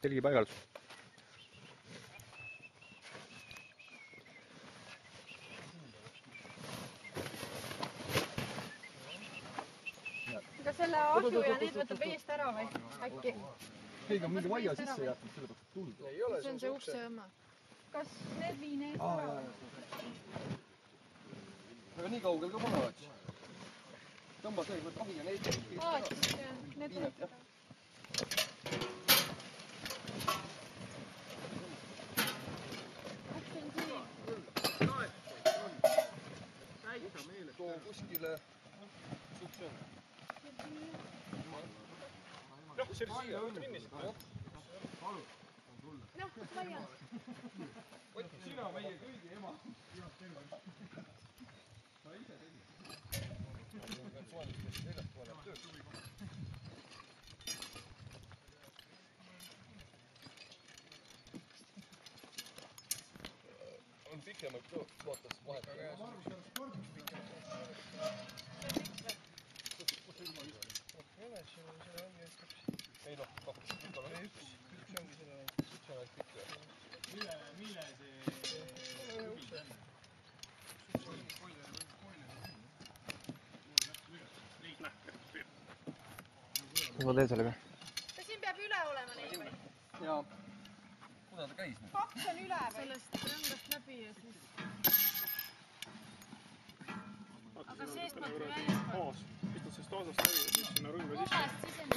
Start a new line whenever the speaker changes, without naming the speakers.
telgi paigal.
Kas selle ahju ja need võtab eest ära või? Äkki?
Keegi on mingi vaia sisse jätnud, selle peab tuld.
See on see ukse õmma. Kas need viin eest ära või?
Aga nii kaugel ka pole oleks. Tõmba see, võt ahi ja neid.
Need võtab.
Too kuskile sukse on.
Noh, see oli siia, rinnisid.
Noh, kus vaia?
Sina meie kõigi ema. Sa ise tegid. Soojustest seljast poole tööd. On pikemad ka, vaatas vahet. Ei noh, kaks pikal on. Üks ongi selle pikk. Mille see ukse on?
Mis ma teen sellega?
Siin peab üle olema neid või?
Jaa. Kuda ta käis?
Kaks on üle või? Sellest rõngast läbi ja siis... Aga seest ma jäi...
Haas, pistad sellest haasast läbi ja siis sinna rõnga sisse.